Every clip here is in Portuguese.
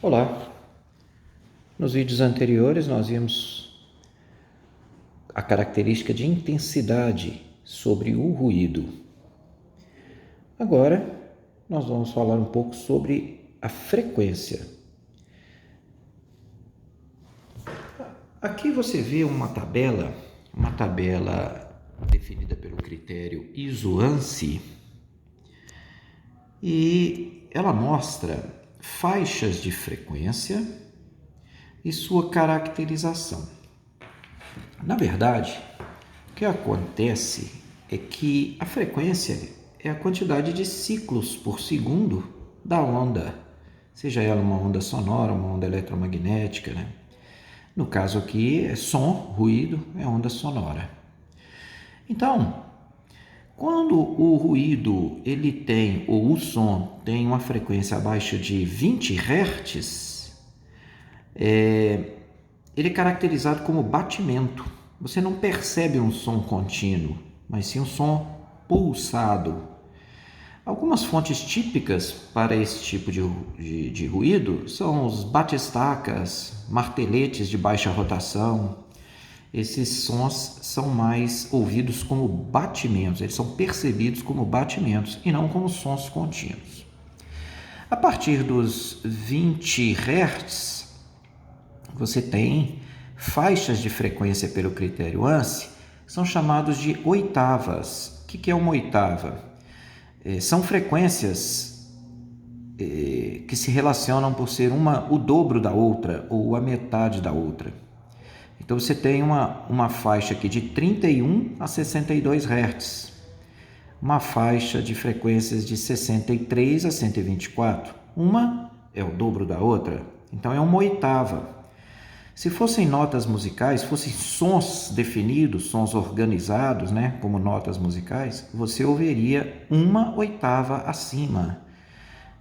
Olá, nos vídeos anteriores nós vimos a característica de intensidade sobre o ruído. Agora nós vamos falar um pouco sobre a frequência. Aqui você vê uma tabela definida pelo critério ISO-ANSI, e ela mostra faixas de frequência e sua caracterização. Na verdade, o que acontece é que a frequência é a quantidade de ciclos por segundo da onda, seja ela uma onda sonora, uma onda eletromagnética, né? No caso aqui é som, ruído, é onda sonora. Então, quando o ruído ele tem, ou o som tem uma frequência abaixo de 20 Hz, ele é caracterizado como batimento. Você não percebe um som contínuo, mas sim um som pulsado. Algumas fontes típicas para esse tipo de ruído são os bate-estacas, marteletes de baixa rotação. Esses sons são mais ouvidos como batimentos, eles são percebidos como batimentos e não como sons contínuos. A partir dos 20 Hz, você tem faixas de frequência pelo critério ANSI, que são chamados de oitavas. O que é uma oitava? São frequências que se relacionam por ser o dobro da outra ou a metade da outra. Então você tem uma faixa aqui de 31 a 62 Hz, uma faixa de frequências de 63 a 124. Uma é o dobro da outra, então é uma oitava. Se fossem notas musicais, fossem sons definidos, sons organizados, né, como notas musicais, você ouviria uma oitava acima,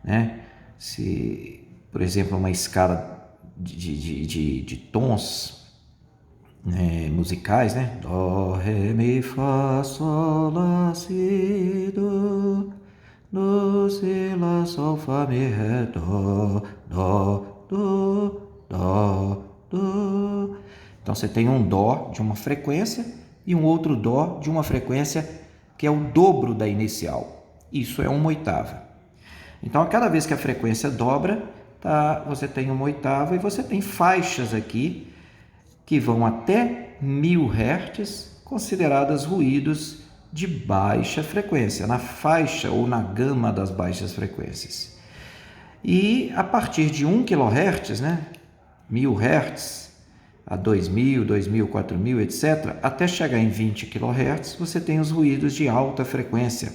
né? Se, por exemplo, uma escala de tons musicais, né? Dó, ré, mi, fá, sol, lá, si, do, si, lá, sol, fá, mi, ré, dó, do, dó, do. Então você tem um dó de uma frequência e um outro dó de uma frequência que é o dobro da inicial. Isso é uma oitava. Então a cada vez que a frequência dobra, você tem uma oitava e você tem faixas aqui que vão até 1000 Hz, consideradas ruídos de baixa frequência, na faixa ou na gama das baixas frequências. E a partir de 1 kHz, né, 1000 Hz, a 2000, 2000, 4000, etc., até chegar em 20 kHz, você tem os ruídos de alta frequência.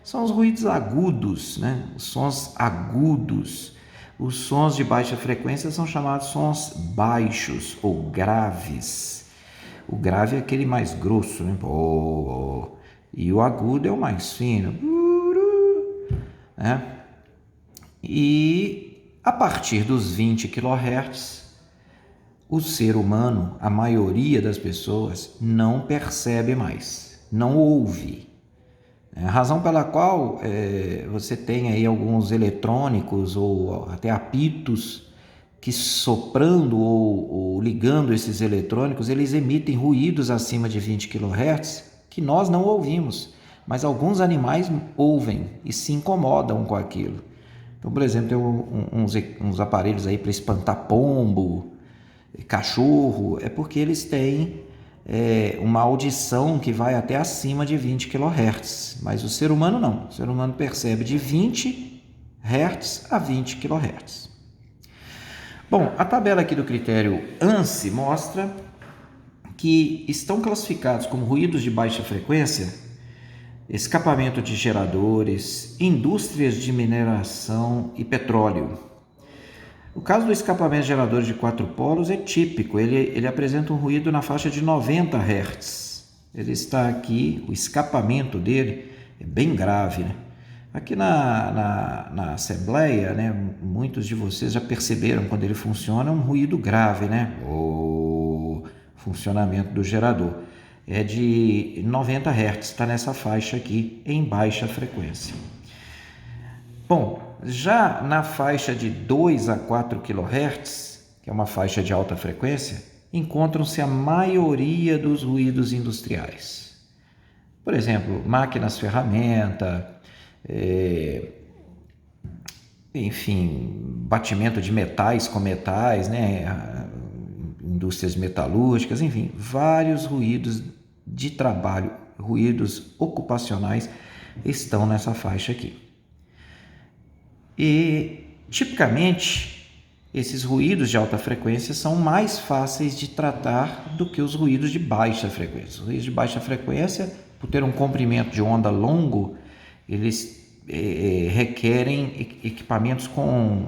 São os ruídos agudos, né? Os sons agudos. Os sons de baixa frequência são chamados sons baixos ou graves. O grave é aquele mais grosso, né? E o agudo é o mais fino. Né? E a partir dos 20 kHz, o ser humano, a maioria das pessoas, não percebe mais, não ouve. A razão pela qual você tem aí alguns eletrônicos ou até apitos que soprando ou ligando esses eletrônicos, eles emitem ruídos acima de 20 kHz que nós não ouvimos, mas alguns animais ouvem e se incomodam com aquilo. Então, por exemplo, tem uns aparelhos aí para espantar pombo, cachorro, é porque eles têm uma audição que vai até acima de 20 kHz, mas o ser humano não. O ser humano percebe de 20 Hz a 20 kHz. Bom, a tabela aqui do critério ANSI mostra que estão classificados como ruídos de baixa frequência escapamento de geradores, indústrias de mineração e petróleo. O caso do escapamento de geradores de 4 polos é típico, ele apresenta um ruído na faixa de 90 Hz. Ele está aqui, o escapamento dele é bem grave, né? Aqui na Assembleia, né, muitos de vocês já perceberam quando ele funciona, um ruído grave, né? O funcionamento do gerador é de 90 Hz, está nessa faixa aqui, em baixa frequência. Bom, Já na faixa de 2 a 4 kHz, que é uma faixa de alta frequência, encontram-se a maioria dos ruídos industriais. Por exemplo, máquinas, ferramenta, enfim, batimento de metais com metais, né? Indústrias metalúrgicas, enfim, vários ruídos de trabalho, ruídos ocupacionais estão nessa faixa aqui. E, tipicamente, esses ruídos de alta frequência são mais fáceis de tratar do que os ruídos de baixa frequência. Os ruídos de baixa frequência, por ter um comprimento de onda longo, eles requerem equipamentos com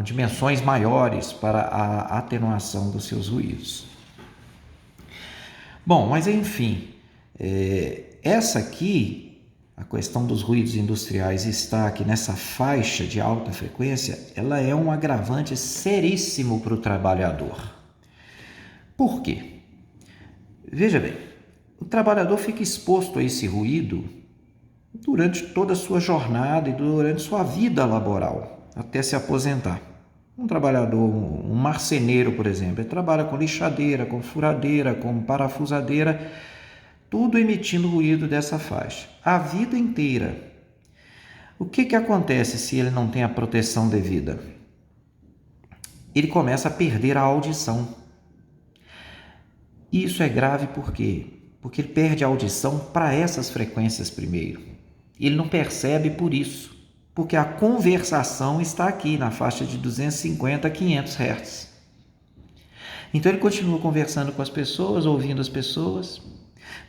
dimensões maiores para a atenuação dos seus ruídos. Bom, mas enfim, essa aqui, a questão dos ruídos industriais está aqui nessa faixa de alta frequência, ela é um agravante seríssimo para o trabalhador. Por quê? Veja bem, o trabalhador fica exposto a esse ruído durante toda a sua jornada e durante sua vida laboral, até se aposentar. Um trabalhador, um marceneiro, por exemplo, ele trabalha com lixadeira, com furadeira, com parafusadeira, tudo emitindo ruído dessa faixa, a vida inteira. O que acontece se ele não tem a proteção devida? Ele começa a perder a audição. Isso é grave por quê? Porque ele perde a audição para essas frequências primeiro. Ele não percebe por isso, porque a conversação está aqui na faixa de 250 a 500 Hz. Então ele continua conversando com as pessoas, ouvindo as pessoas,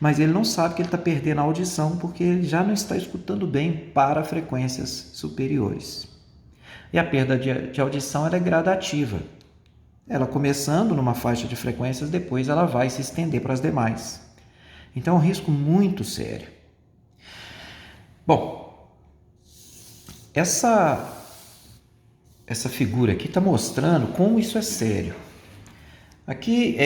mas ele não sabe que ele está perdendo a audição porque ele já não está escutando bem para frequências superiores. E a perda de audição ela é gradativa. Ela começando numa faixa de frequências, depois ela vai se estender para as demais. Então é um risco muito sério. Bom, essa figura aqui está mostrando como isso é sério. Aqui,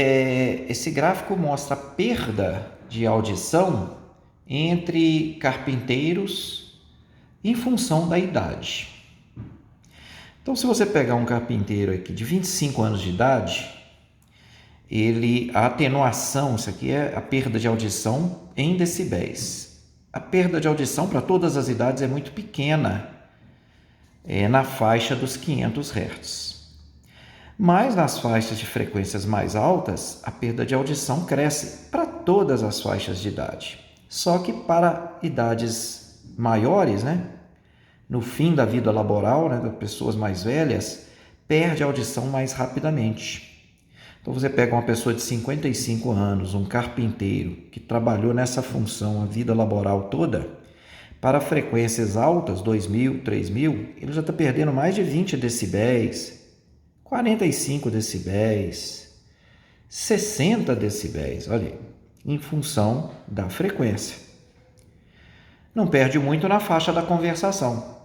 esse gráfico mostra a perda de audição entre carpinteiros em função da idade. Então, se você pegar um carpinteiro aqui de 25 anos de idade, a atenuação, isso aqui é a perda de audição em decibéis. A perda de audição para todas as idades é muito pequena, na faixa dos 500 Hz. Mas nas faixas de frequências mais altas, a perda de audição cresce para todas as faixas de idade. Só que para idades maiores, né, no fim da vida laboral, né, das pessoas mais velhas, perde a audição mais rapidamente. Então você pega uma pessoa de 55 anos, um carpinteiro que trabalhou nessa função a vida laboral toda, para frequências altas, 2.000, 3.000, ele já está perdendo mais de 20 decibéis, 45 decibéis, 60 decibéis, olha aí, em função da frequência. Não perde muito na faixa da conversação,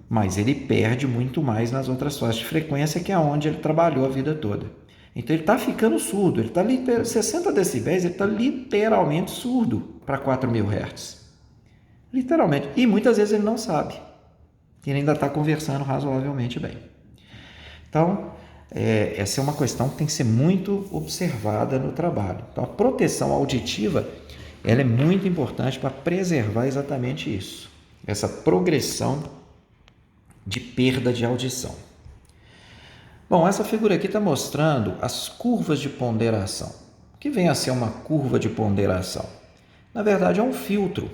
mas ele perde muito mais nas outras faixas de frequência, que é onde ele trabalhou a vida toda. Então ele está ficando surdo, ele está 60 decibéis, ele está literalmente surdo para 4.000 Hz. Literalmente. E muitas vezes ele não sabe. Ele ainda está conversando razoavelmente bem. Então, essa é uma questão que tem que ser muito observada no trabalho. Então, a proteção auditiva ela é muito importante para preservar exatamente isso. Essa progressão de perda de audição. Bom, essa figura aqui está mostrando as curvas de ponderação. O que vem a ser uma curva de ponderação? Na verdade, é um filtro.